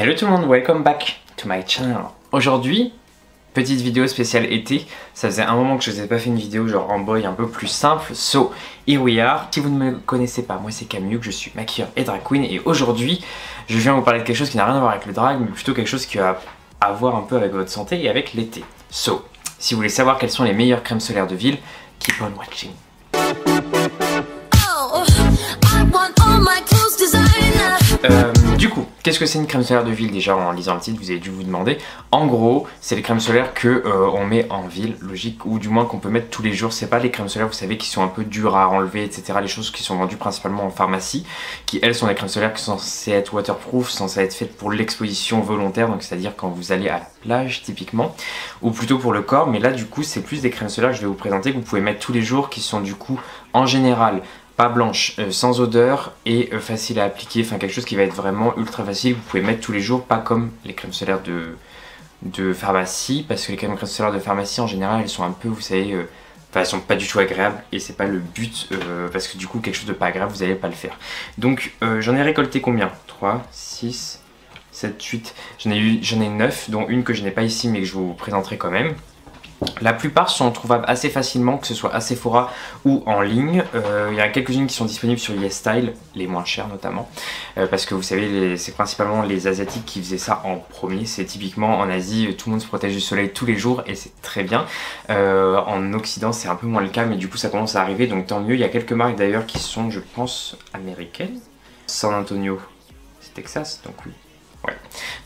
Hello tout le monde, welcome back to my channel. Aujourd'hui, petite vidéo spéciale été. Ça faisait un moment que je n'avais pas fait une vidéo genre en boy un peu plus simple. So, here we are. Si vous ne me connaissez pas, moi c'est Camille, je suis maquilleur et drag queen. Et aujourd'hui, je viens vous parler de quelque chose qui n'a rien à voir avec le drag, mais plutôt quelque chose qui a à voir un peu avec votre santé et avec l'été. So, si vous voulez savoir quelles sont les meilleures crèmes solaires de ville, keep on watching. Du coup, qu'est-ce que c'est une crème solaire de ville? Déjà en lisant le titre, vous avez dû vous demander. En gros, c'est les crèmes solaires que on met en ville, logique, ou du moins qu'on peut mettre tous les jours. C'est pas les crèmes solaires, vous savez, qui sont un peu dures à enlever, etc. Les choses qui sont vendues principalement en pharmacie, qui elles sont des crèmes solaires qui sont censées être waterproof, censées être faites pour l'exposition volontaire, donc c'est-à-dire quand vous allez à la plage typiquement, ou plutôt pour le corps. Mais là, du coup, c'est plus des crèmes solaires que je vais vous présenter que vous pouvez mettre tous les jours, qui sont du coup en général pas blanche, sans odeur et facile à appliquer, enfin quelque chose qui va être vraiment ultra facile, vous pouvez mettre tous les jours, pas comme les crèmes solaires de pharmacie, parce que les crèmes solaires de pharmacie en général elles sont un peu, vous savez, enfin elles sont pas du tout agréables et c'est pas le but, parce que du coup quelque chose de pas agréable vous allez pas le faire. Donc j'en ai récolté combien? 3, 6, 7, 8, j'en ai 9, dont une que je n'ai pas ici mais que je vous présenterai quand même. La plupart sont trouvables assez facilement, que ce soit à Sephora ou en ligne. Il y a quelques-unes qui sont disponibles sur YesStyle, les moins chères notamment. Parce que vous savez, c'est principalement les Asiatiques qui faisaient ça en premier. C'est typiquement en Asie, tout le monde se protège du soleil tous les jours et c'est très bien. En Occident, c'est un peu moins le cas, mais du coup ça commence à arriver, donc tant mieux. Il y a quelques marques d'ailleurs qui sont, je pense, américaines. San Antonio, c'est Texas, donc oui. Ouais.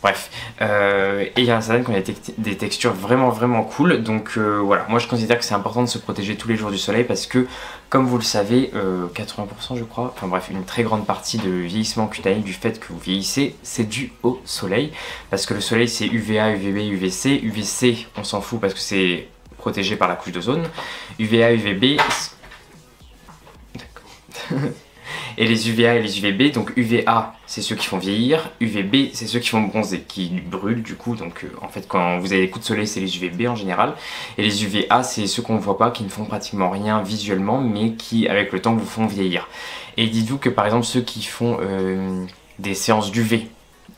Bref, et il y en a certaines qui ont des textures vraiment cool, donc voilà, moi je considère que c'est important de se protéger tous les jours du soleil parce que, comme vous le savez, 80% je crois, enfin bref, une très grande partie de vieillissement cutané, du fait que vous vieillissez, c'est dû au soleil, parce que le soleil c'est UVA, UVB, UVC, UVC on s'en fout parce que c'est protégé par la couche d'ozone, UVA, UVB... D'accord. Et les UVA et les UVB, donc UVA c'est ceux qui font vieillir, UVB c'est ceux qui font bronzer, qui brûlent du coup, donc en fait quand vous avez des coups de soleil c'est les UVB en général, et les UVA c'est ceux qu'on ne voit pas, qui ne font pratiquement rien visuellement, mais qui avec le temps vous font vieillir. Et dites-vous que par exemple ceux qui font des séances d'UV,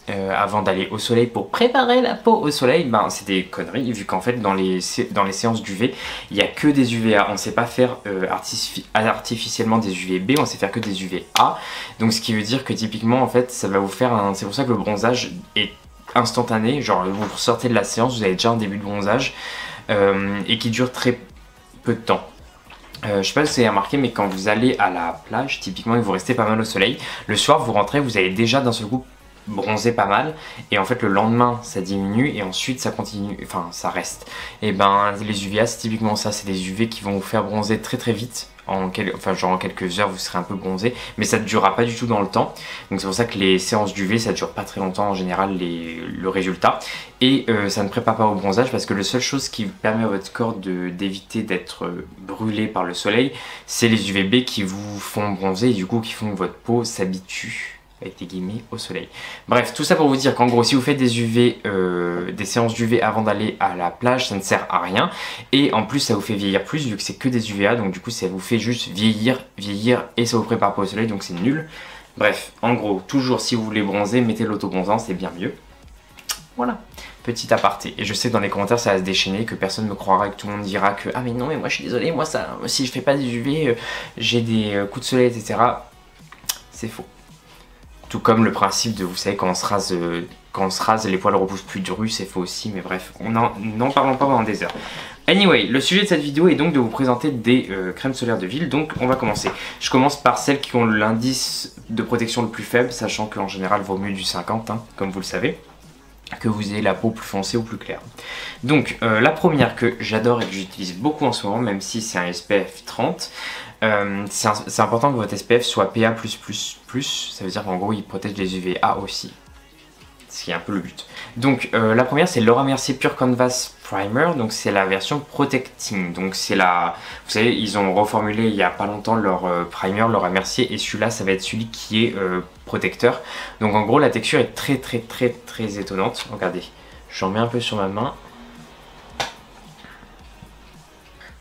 avant d'aller au soleil pour préparer la peau au soleil, ben c'est des conneries vu qu'en fait dans les séances d'UV il n'y a que des UVA, on ne sait pas faire artificiellement des UVB, on sait faire que des UVA, donc ce qui veut dire que typiquement en fait ça va vous faire c'est pour ça que le bronzage est instantané, genre vous sortez de la séance, vous avez déjà un début de bronzage et qui dure très peu de temps. Je sais pas si vous avez remarqué, mais quand vous allez à la plage typiquement et que vous restez pas mal au soleil, le soir vous rentrez, vous allez déjà d'un seul coup bronzer pas mal et en fait le lendemain ça diminue et ensuite ça continue, enfin ça reste. Et ben les UVA c'est typiquement ça, c'est des UV qui vont vous faire bronzer très vite, enfin genre en quelques heures vous serez un peu bronzé, mais ça ne durera pas du tout dans le temps, donc c'est pour ça que les séances d'UV ça dure pas très longtemps en général le résultat, et ça ne prépare pas au bronzage parce que la seule chose qui permet à votre corps d'éviter d'être brûlé par le soleil c'est les UVB qui vous font bronzer et du coup qui font que votre peau s'habitue avec des guillemets au soleil. Bref, tout ça pour vous dire qu'en gros si vous faites des UV, des séances d'UV avant d'aller à la plage, ça ne sert à rien, et en plus ça vous fait vieillir plus vu que c'est que des UVA, donc du coup ça vous fait juste vieillir et ça vous prépare pas au soleil, donc c'est nul. Bref, en gros, toujours si vous voulez bronzer, mettez l'autobronzant, c'est bien mieux. Voilà, petit aparté. Et je sais que dans les commentaires ça va se déchaîner, que personne ne me croira, que tout le monde dira que ah mais non mais moi je suis désolé, moi ça, si je fais pas des UV, j'ai des coups de soleil etc. C'est faux. Tout comme le principe de, vous savez, quand on se rase, les poils repoussent plus dru, c'est faux aussi, mais bref, n'en parlons pas pendant des heures. Anyway, le sujet de cette vidéo est donc de vous présenter des crèmes solaires de ville, donc on va commencer. Je commence par celles qui ont l'indice de protection le plus faible, sachant qu'en général, il vaut mieux du 50, hein, comme vous le savez, que vous ayez la peau plus foncée ou plus claire. Donc, la première que j'adore et que j'utilise beaucoup en ce moment, même si c'est un SPF 30, c'est important que votre SPF soit PA+++, ça veut dire qu'en gros il protège les UVA aussi, ce qui est un peu le but. Donc la première c'est Laura Mercier Pure Canvas Primer, donc c'est la version Protecting, donc c'est la, vous savez ils ont reformulé il y a pas longtemps leur primer Laura Mercier, et celui-là ça va être celui qui est protecteur. Donc en gros la texture est très étonnante, regardez, j'en mets un peu sur ma main.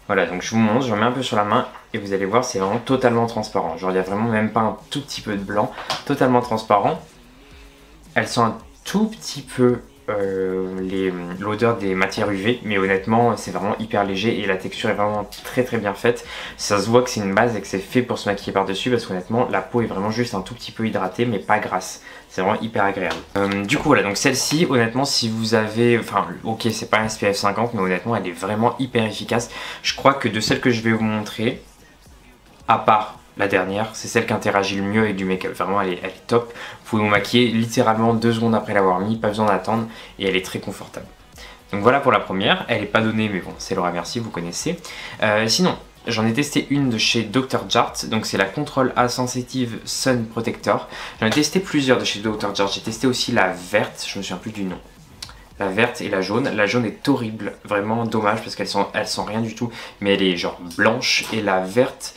Voilà, donc je vous montre, j'en mets un peu sur la main et vous allez voir, c'est vraiment totalement transparent. Genre, il n'y a vraiment même pas un tout petit peu de blanc, totalement transparent. Elles sont tout petit peu l'odeur des matières UV, mais honnêtement c'est vraiment hyper léger et la texture est vraiment très très bien faite. Ça se voit que c'est une base et que c'est fait pour se maquiller par dessus, parce qu'honnêtement la peau est vraiment juste un tout petit peu hydratée mais pas grasse. C'est vraiment hyper agréable. Du coup voilà, donc celle-ci honnêtement si vous avez, enfin ok c'est pas un SPF 50 mais honnêtement elle est vraiment hyper efficace. Je crois que de celles que je vais vous montrer, à part la dernière, c'est celle qui interagit le mieux avec du make-up. Vraiment, elle est top. Vous pouvez vous maquiller littéralement 2 secondes après l'avoir mis, pas besoin d'attendre, et elle est très confortable. Donc voilà pour la première. Elle n'est pas donnée, mais bon, c'est Laura Mercier, vous connaissez. Sinon, j'en ai testé une de chez Dr. Jart, donc c'est la Control A Sensitive Sun Protector. J'en ai testé plusieurs de chez Dr. Jart. J'ai testé aussi la verte, je me souviens plus du nom. La verte et la jaune. La jaune est horrible, vraiment dommage parce qu'elles sont rien du tout, mais elle est genre blanche, et la verte,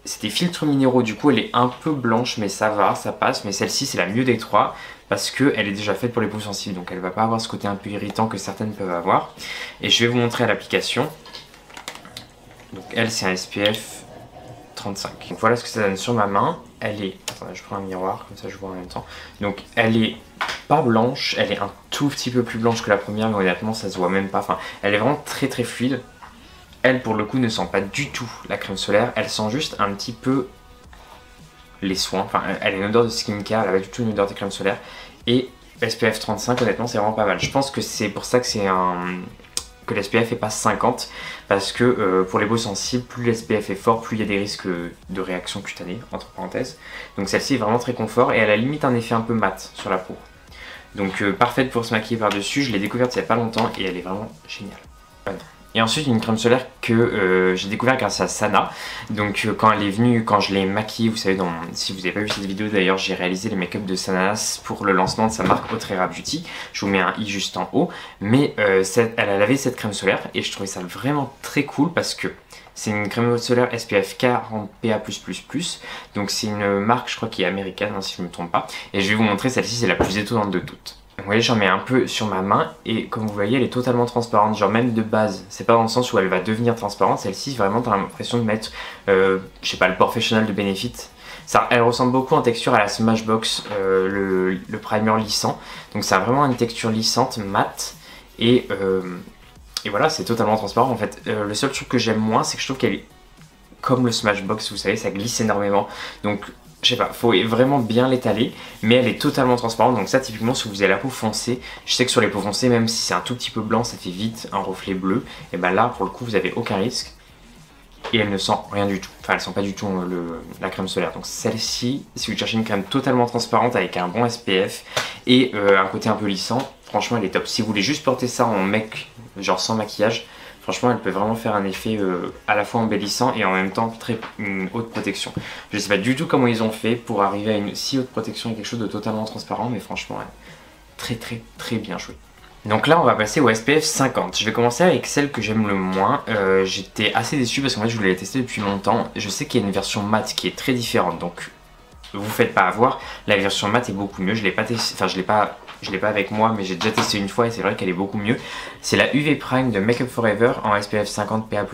c'est des filtres minéraux, du coup elle est un peu blanche mais ça va, ça passe. Mais celle-ci c'est la mieux des trois parce qu'elle est déjà faite pour les peaux sensibles, donc elle va pas avoir ce côté un peu irritant que certaines peuvent avoir. Et je vais vous montrer à l'application. Donc elle c'est un SPF 35. Donc voilà ce que ça donne sur ma main. Elle est, attendez, je prends un miroir comme ça je vois en même temps. Donc elle est pas blanche, elle est un tout petit peu plus blanche que la première, mais honnêtement ça se voit même pas. Enfin elle est vraiment très très fluide. Elle, pour le coup, ne sent pas du tout la crème solaire. Elle sent juste un petit peu les soins. Enfin, elle a une odeur de skincare, elle n'a pas du tout une odeur de crème solaire. Et SPF 35, honnêtement, c'est vraiment pas mal. Je pense que c'est pour ça que que l'SPF est pas 50. Parce que pour les peaux sensibles, plus l'SPF est fort, plus il y a des risques de réaction cutanée, entre parenthèses. Donc celle-ci est vraiment très confort et elle a limite un effet un peu mat sur la peau. Donc parfaite pour se maquiller par-dessus. Je l'ai découverte il n'y a pas longtemps et elle est vraiment géniale. Voilà. Et ensuite une crème solaire que j'ai découvert grâce à Sana. Donc quand elle est venue, quand je l'ai maquillée, vous savez, si vous n'avez pas vu cette vidéo d'ailleurs, j'ai réalisé les make-up de Sananas pour le lancement de sa marque Autrera Beauty. Je vous mets un i juste en haut. Mais elle a lavé cette crème solaire et je trouvais ça vraiment très cool parce que c'est une crème solaire SPF 40 PA+++. Donc c'est une marque, je crois, qui est américaine, hein, si je ne me trompe pas. Et je vais vous montrer, celle-ci c'est la plus étonnante de toutes. Vous voyez, j'en mets un peu sur ma main et comme vous voyez elle est totalement transparente, genre même de base. C'est pas dans le sens où elle va devenir transparente, celle-ci vraiment t'as l'impression de mettre, je sais pas, le Professional de Benefit. Elle ressemble beaucoup en texture à la Smashbox, le primer lissant. Donc ça a vraiment une texture lissante, mate et voilà, c'est totalement transparent en fait. Le seul truc que j'aime moins, c'est que je trouve qu'elle est comme le Smashbox, vous savez, ça glisse énormément. Donc je sais pas, faut vraiment bien l'étaler, mais elle est totalement transparente. Donc ça typiquement si vous avez la peau foncée, je sais que sur les peaux foncées, même si c'est un tout petit peu blanc, ça fait vite un reflet bleu. Et ben là pour le coup vous avez aucun risque. Et elle ne sent rien du tout, enfin elle sent pas du tout la crème solaire. Donc celle-ci, si vous cherchez une crème totalement transparente avec un bon SPF et un côté un peu lissant, franchement elle est top. Si vous voulez juste porter ça en make, genre sans maquillage, franchement elle peut vraiment faire un effet à la fois embellissant et en même temps une haute protection. Je sais pas du tout comment ils ont fait pour arriver à une si haute protection et quelque chose de totalement transparent, mais franchement très très très bien joué. Donc là on va passer au SPF 50. Je vais commencer avec celle que j'aime le moins. J'étais assez déçu parce qu'en fait je voulais la tester depuis longtemps. Je sais qu'il y a une version mat qui est très différente, donc vous faites pas avoir. La version mat est beaucoup mieux. Je l'ai pas testé, enfin je l'ai pas avec moi, mais j'ai déjà testé une fois et c'est vrai qu'elle est beaucoup mieux. C'est la UV Prime de Make Up For Ever en SPF 50 PA+++.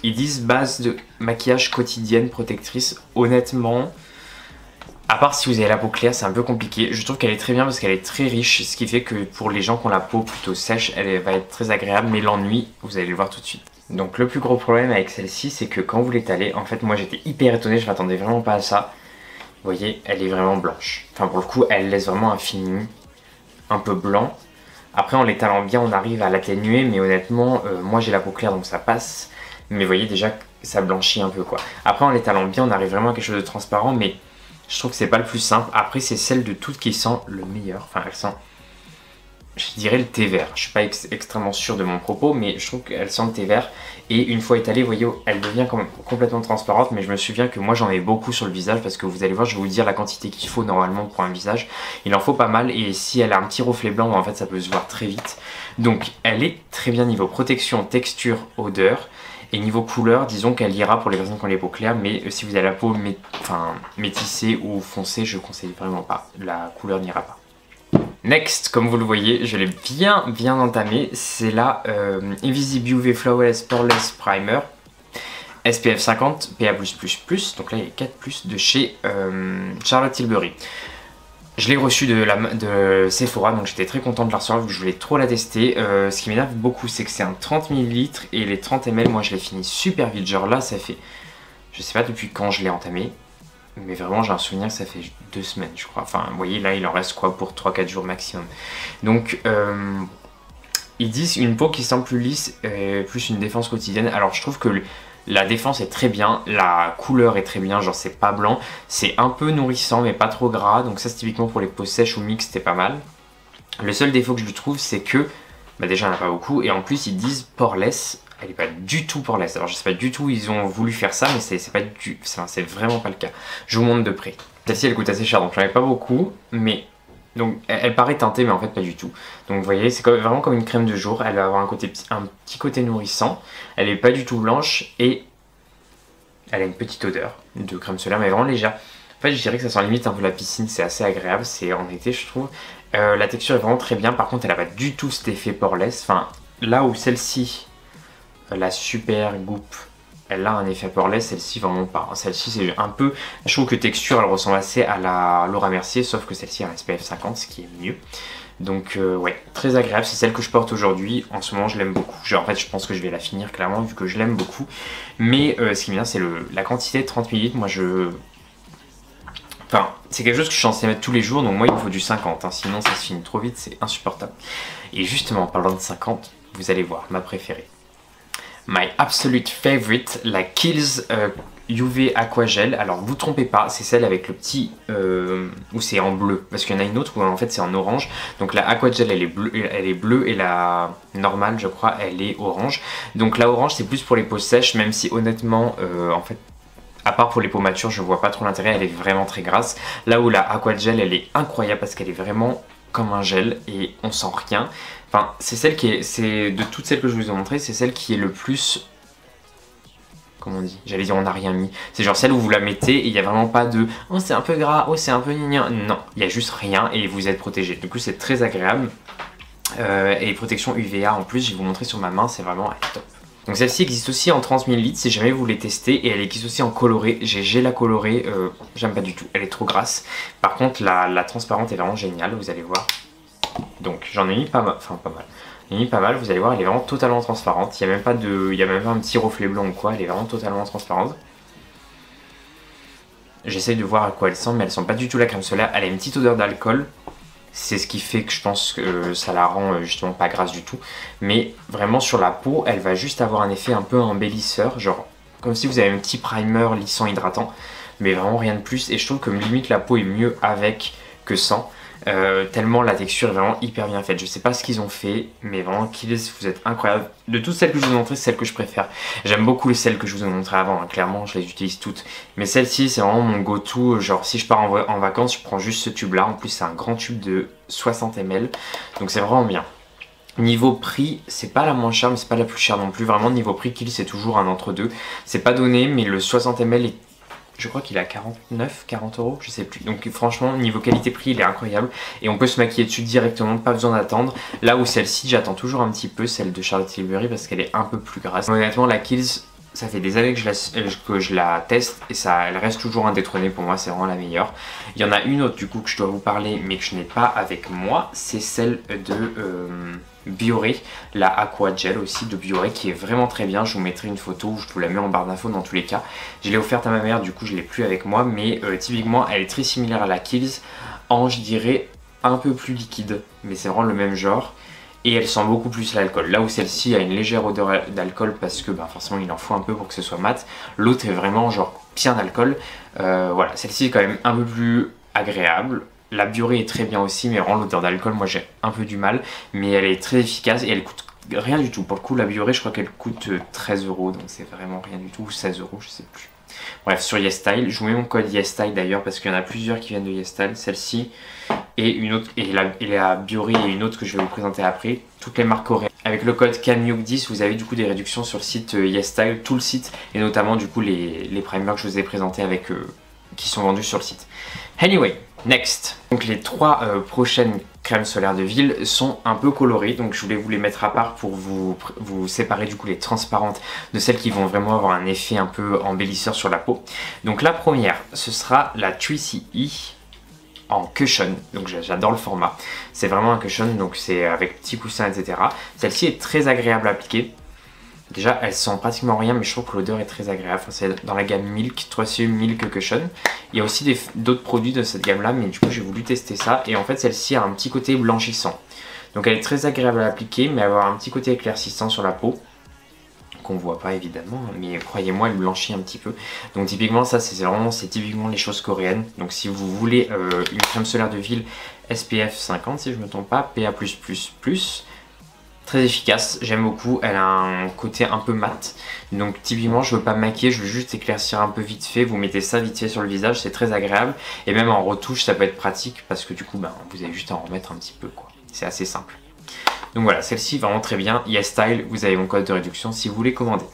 Ils disent base de maquillage quotidienne protectrice. Honnêtement, à part si vous avez la peau claire, c'est un peu compliqué. Je trouve qu'elle est très bien parce qu'elle est très riche, ce qui fait que pour les gens qui ont la peau plutôt sèche, elle va être très agréable, mais l'ennui, vous allez le voir tout de suite. Donc le plus gros problème avec celle-ci, c'est que quand vous l'étalez, en fait moi j'étais hyper étonné, je m'attendais vraiment pas à ça. Vous voyez, elle est vraiment blanche. Enfin pour le coup, elle laisse vraiment un fini un peu blanc. Après en l'étalant bien, on arrive à l'atténuer, mais honnêtement, moi j'ai la peau claire donc ça passe. Mais vous voyez déjà que ça blanchit un peu quoi. Après en l'étalant bien, on arrive vraiment à quelque chose de transparent, mais je trouve que c'est pas le plus simple. Après c'est celle de toutes qui sent le meilleur. Enfin elle sent, je dirais, le thé vert. Je suis pas extrêmement sûr de mon propos, mais je trouve qu'elle sent le thé vert. Et une fois étalée, vous voyez, elle devient complètement transparente. Mais je me souviens que moi j'en ai beaucoup sur le visage parce que vous allez voir, je vais vous dire la quantité qu'il faut normalement pour un visage. Il en faut pas mal et si elle a un petit reflet blanc, en fait ça peut se voir très vite. Donc elle est très bien niveau protection, texture, odeur. Et niveau couleur, disons qu'elle ira pour les personnes qui ont les peaux claires, mais si vous avez la peau métissée ou foncée, je conseille vraiment pas. La couleur n'ira pas. Next, comme vous le voyez, je l'ai bien entamé. C'est la Invisible UV Flawless Poreless Primer SPF 50 PA+++. Donc là il y a 4+, de chez Charlotte Tilbury. Je l'ai reçue de Sephora, donc j'étais très content de la recevoir vu que je voulais trop la tester. Ce qui m'énerve beaucoup, c'est que c'est un 30 ml et les 30 ml, moi je l'ai fini super vite. Genre là, ça fait, je sais pas depuis quand je l'ai entamé, mais vraiment j'ai un souvenir que ça fait 2 semaines, je crois. Enfin, vous voyez, là il en reste quoi pour 3-4 jours maximum. Donc, ils disent une peau qui semble plus lisse, plus une défense quotidienne. Alors je trouve que la défense est très bien, la couleur est très bien, genre c'est pas blanc, c'est un peu nourrissant mais pas trop gras, donc ça c'est typiquement pour les peaux sèches ou mixtes, c'est pas mal. Le seul défaut que je lui trouve, c'est que, bah déjà il n'y en a pas beaucoup, et en plus ils disent poreless, elle est pas du tout poreless. Alors je sais pas du tout, ils ont voulu faire ça, mais c'est pas c'est vraiment pas le cas. Je vous montre de près. Celle-ci elle coûte assez cher, donc j'en ai pas beaucoup, mais donc elle paraît teintée, mais en fait pas du tout. Donc vous voyez, c'est vraiment comme une crème de jour, elle va avoir un petit côté nourrissant, elle est pas du tout blanche, et elle a une petite odeur de crème solaire, mais vraiment légère. En fait, je dirais que ça sent limite un peu la piscine, c'est assez agréable, c'est en été je trouve. La texture est vraiment très bien, par contre elle a pas du tout cet effet poreless. Enfin, là où celle-ci, la super Goop, elle a un effet poreless, celle-ci vraiment pas. Celle-ci c'est un peu, je trouve que texture elle ressemble assez à la Laura Mercier, sauf que celle-ci a un SPF 50, ce qui est mieux. Donc ouais, très agréable, c'est celle que je porte aujourd'hui. En ce moment je l'aime beaucoup. En fait je pense que je vais la finir clairement vu que je l'aime beaucoup. Mais ce qui est bien c'est la quantité de 30 ml. Moi enfin c'est quelque chose que je suis censé mettre tous les jours. Donc moi il me faut du 50 hein. Sinon ça se finit trop vite, c'est insupportable. Et justement en parlant de 50, vous allez voir ma préférée. My absolute favorite, la Kiehl's UV Aqua Gel. Alors vous trompez pas, c'est celle avec le petit où c'est en bleu, parce qu'il y en a une autre où en fait c'est en orange. Donc la Aqua Gel elle est bleue et la normale je crois elle est orange. Donc la orange c'est plus pour les peaux sèches, même si honnêtement en fait à part pour les peaux matures je vois pas trop l'intérêt, elle est vraiment très grasse. Là où la Aqua Gel elle est incroyable parce qu'elle est vraiment comme un gel et on sent rien. Enfin, c'est celle qui est, c'est de toutes celles que je vous ai montrées, c'est celle qui est le plus, comment on dit, j'allais dire on n'a rien mis. C'est genre celle où vous la mettez et il n'y a vraiment pas de oh c'est un peu gras, oh c'est un peu gnangnan. Non, il y a juste rien et vous êtes protégé. Du coup c'est très agréable. Et protection UVA en plus, je vais vous montrer sur ma main, c'est vraiment top. Donc celle-ci existe aussi en 30 ml si jamais vous voulez tester, et elle existe aussi en coloré. J'ai la colorée, j'aime pas du tout, elle est trop grasse. Par contre la transparente est vraiment géniale, vous allez voir. Donc j'en ai mis pas mal, enfin pas mal. J'en ai mis pas mal, vous allez voir, elle est vraiment totalement transparente. Il n'y a même pas un petit reflet blanc ou quoi, elle est vraiment totalement transparente. J'essaye de voir à quoi elle sent, mais elle sent pas du tout la crème solaire. Elle a une petite odeur d'alcool. C'est ce qui fait que je pense que ça la rend justement pas grasse du tout. Mais vraiment sur la peau, elle va juste avoir un effet un peu embellisseur. Genre comme si vous avez un petit primer lissant hydratant. Mais vraiment rien de plus. Et je trouve que limite la peau est mieux avec que sans. Tellement la texture est vraiment hyper bien faite. Je sais pas ce qu'ils ont fait, mais vraiment Kiehl's, vous êtes incroyable. De toutes celles que je vous ai montrées, c'est celle que je préfère. J'aime beaucoup celles que je vous ai montrées avant, hein. Clairement je les utilise toutes. Mais celle-ci c'est vraiment mon go-to. Genre si je pars en vacances, je prends juste ce tube là. En plus c'est un grand tube de 60 ml, donc c'est vraiment bien. Niveau prix, c'est pas la moins chère mais c'est pas la plus chère non plus. Vraiment niveau prix, Kiehl's c'est toujours un entre-deux. C'est pas donné, mais le 60 ml est, je crois qu'il est à 40 euros, je sais plus. Donc franchement, niveau qualité-prix, il est incroyable. Et on peut se maquiller dessus directement, pas besoin d'attendre. Là où celle-ci, j'attends toujours un petit peu, celle de Charlotte Tilbury, parce qu'elle est un peu plus grasse. Honnêtement, la Kiehl's, ça fait des années que je la teste et elle reste toujours indétrônée pour moi, c'est vraiment la meilleure. Il y en a une autre du coup que je dois vous parler, mais que je n'ai pas avec moi, c'est celle de Bioré, la Aqua Gel aussi de Bioré, qui est vraiment très bien. Je vous mettrai une photo, je vous la mets en barre d'infos dans tous les cas. Je l'ai offerte à ma mère, du coup je l'ai plus avec moi, mais typiquement elle est très similaire à la Kiehl's, en je dirais un peu plus liquide, mais c'est vraiment le même genre. Et elle sent beaucoup plus l'alcool. Là où celle-ci a une légère odeur d'alcool parce que forcément il en faut un peu pour que ce soit mat. L'autre est vraiment genre bien d'alcool. Voilà, celle-ci est quand même un peu plus agréable. La Bioré est très bien aussi, mais vraiment l'odeur d'alcool, moi j'ai un peu du mal. Mais elle est très efficace et elle coûte rien du tout. Pour le coup, la Bioré, je crois qu'elle coûte 13 euros, donc c'est vraiment rien du tout, ou 16 euros, je sais plus. Bref, sur YesStyle, je vous mets mon code YesStyle d'ailleurs parce qu'il y en a plusieurs qui viennent de YesStyle. Celle-ci et une autre, et la Bioré et une autre que je vais vous présenter après. Toutes les marques coréennes. Avec le code KANMYUK10, vous avez du coup des réductions sur le site YesStyle, tout le site, et notamment du coup les primers que je vous ai présentés avec qui sont vendus sur le site. Anyway, next. Donc les trois prochaines crèmes solaires de ville sont un peu colorées, donc je voulais vous les mettre à part pour vous séparer du coup les transparentes de celles qui vont vraiment avoir un effet un peu embellisseur sur la peau. Donc la première, ce sera la 3CE en cushion, donc j'adore le format. C'est vraiment un cushion, donc c'est avec petits coussins, etc. Celle-ci est très agréable à appliquer. Déjà, elle sent pratiquement rien, mais je trouve que l'odeur est très agréable. Enfin, c'est dans la gamme Milk, 3CE Milk Cushion. Il y a aussi d'autres produits de cette gamme-là, mais du coup, j'ai voulu tester ça. Et en fait, celle-ci a un petit côté blanchissant. Donc, elle est très agréable à appliquer, mais elle va avoir un petit côté éclaircissant sur la peau. Qu'on voit pas évidemment, mais croyez-moi, elle blanchit un petit peu. Donc, typiquement, ça, c'est typiquement les choses coréennes. Donc, si vous voulez une crème solaire de ville SPF 50, si je ne me trompe pas, PA+++, très efficace, j'aime beaucoup, elle a un côté un peu mat, donc typiquement je veux pas me maquiller, je veux juste éclaircir un peu vite fait, vous mettez ça vite fait sur le visage, c'est très agréable, et même en retouche ça peut être pratique parce que du coup vous avez juste à en remettre un petit peu quoi, c'est assez simple. Donc voilà, celle-ci vraiment très bien, YesStyle, vous avez mon code de réduction si vous voulez commander.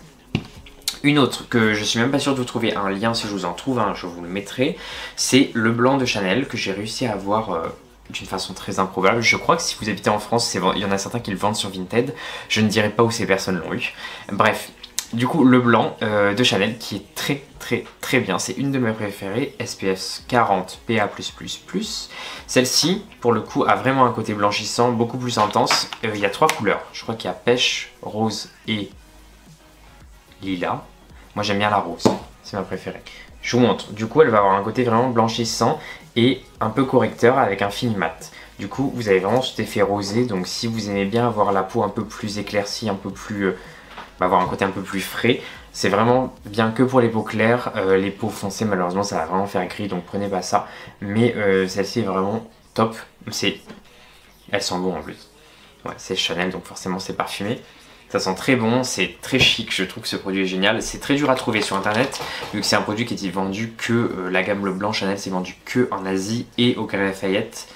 Une autre que je suis même pas sûr de vous trouver un lien, si je vous en trouve un, je vous le mettrai, c'est le blanc de Chanel que j'ai réussi à avoir d'une façon très improbable. Je crois que si vous habitez en France, il y en a certains qui le vendent sur Vinted. Je ne dirai pas où ces personnes l'ont eu. Bref, du coup, le blanc de Chanel qui est très bien. C'est une de mes préférées, SPF 40 PA+++. Celle-ci, pour le coup, a vraiment un côté blanchissant, beaucoup plus intense. Il y a 3 couleurs. Je crois qu'il y a pêche, rose et lilas. Moi, j'aime bien la rose. C'est ma préférée. Je vous montre. Du coup, elle va avoir un côté vraiment blanchissant et un peu correcteur avec un fini mat. Du coup, vous avez vraiment cet effet rosé. Donc, si vous aimez bien avoir la peau un peu plus éclaircie, un peu plus, avoir un côté un peu plus frais, c'est vraiment bien que pour les peaux claires. Les peaux foncées, malheureusement, ça va vraiment faire gris. Donc, prenez pas ça. Mais celle-ci est vraiment top. Elle sent bon en plus. Ouais, c'est Chanel, donc forcément, c'est parfumé. Ça sent très bon, c'est très chic, je trouve que ce produit est génial. C'est très dur à trouver sur internet, vu que c'est un produit qui est vendu que, la gamme Le Blanc Chanel, c'est vendu que en Asie et au Galeries Lafayette.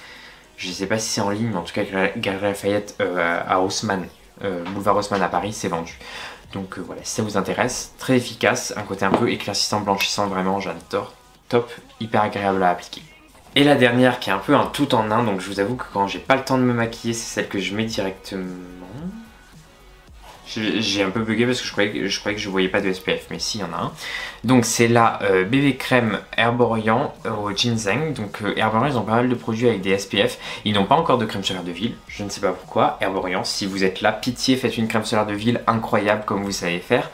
Je ne sais pas si c'est en ligne, mais en tout cas, Galeries Lafayette à Haussmann, boulevard Haussmann à Paris, c'est vendu. Donc voilà, si ça vous intéresse, très efficace, un côté un peu éclaircissant, blanchissant, vraiment, j'adore. Top, hyper agréable à appliquer. Et la dernière qui est un peu un tout en un, donc je vous avoue que quand j'ai pas le temps de me maquiller, c'est celle que je mets directement. J'ai un peu bugué parce que je croyais que je voyais pas de SPF, mais si, il y en a un. Donc c'est la BB Crème Herborian au ginseng. Donc Herborian, ils ont pas mal de produits avec des SPF. Ils n'ont pas encore de crème solaire de ville, je ne sais pas pourquoi. Herborian, si vous êtes là, pitié, faites une crème solaire de ville incroyable comme vous savez faire.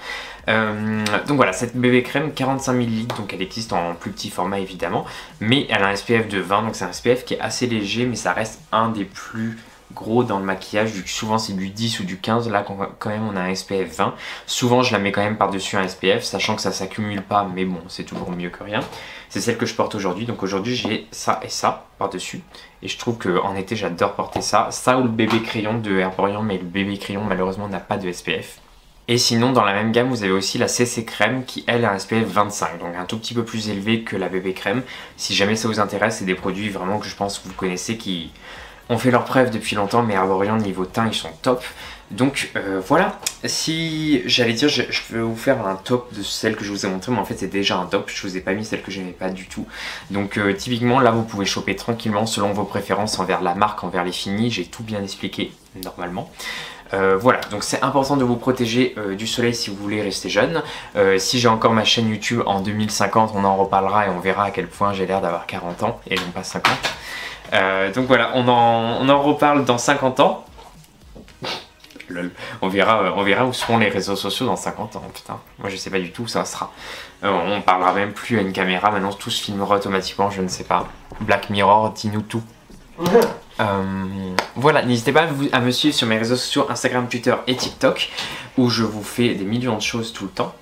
Donc voilà, cette BB Crème 45 ml, donc elle existe en plus petit format évidemment, mais elle a un SPF de 20, donc c'est un SPF qui est assez léger, mais ça reste un des plus gros dans le maquillage, vu que souvent c'est du 10 ou du 15, là quand même on a un SPF 20. Souvent je la mets quand même par-dessus un SPF, sachant que ça s'accumule pas, mais bon, c'est toujours mieux que rien. C'est celle que je porte aujourd'hui, donc aujourd'hui j'ai ça et ça par-dessus. Et je trouve qu'en été j'adore porter ça. Ça ou le bébé crayon de Herborian, mais le bébé crayon malheureusement n'a pas de SPF. Et sinon dans la même gamme vous avez aussi la CC Crème qui elle a un SPF 25, donc un tout petit peu plus élevé que la BB Crème. Si jamais ça vous intéresse, c'est des produits vraiment que je pense que vous connaissez qui ont fait leurs preuves depuis longtemps, mais Herborian niveau teint ils sont top. Donc voilà, si j'allais dire je vais vous faire un top de celle que je vous ai montré, mais en fait c'est déjà un top, je vous ai pas mis celle que j'aimais pas du tout. Donc typiquement là vous pouvez choper tranquillement selon vos préférences envers la marque, envers les finis, j'ai tout bien expliqué normalement. Voilà, donc c'est important de vous protéger du soleil si vous voulez rester jeune. Si j'ai encore ma chaîne YouTube en 2050, on en reparlera et on verra à quel point j'ai l'air d'avoir 40 ans et non pas 50. Donc voilà, on en reparle dans 50 ans. Lol. On verra où seront les réseaux sociaux dans 50 ans, putain. Moi je sais pas du tout où ça sera. On parlera même plus à une caméra, maintenant tout se filmera automatiquement, je ne sais pas. Black Mirror, dis-nous tout. Voilà, n'hésitez pas à me suivre sur mes réseaux sociaux Instagram, Twitter et TikTok, où je vous fais des millions de choses tout le temps,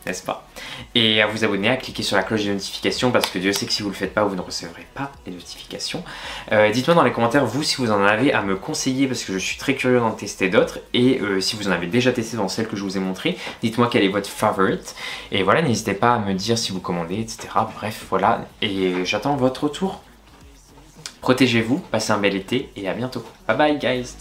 n'est-ce pas? Et à vous abonner, à cliquer sur la cloche de notification, parce que Dieu sait que si vous le faites pas, vous ne recevrez pas les notifications. Dites-moi dans les commentaires, vous, si vous en avez à me conseiller, parce que je suis très curieux d'en tester d'autres, et si vous en avez déjà testé dans celle que je vous ai montré, dites-moi quel est votre favorite. Et voilà, n'hésitez pas à me dire si vous commandez, etc. Bref, voilà, et j'attends votre retour. Protégez-vous, passez un bel été, et à bientôt. Bye bye guys!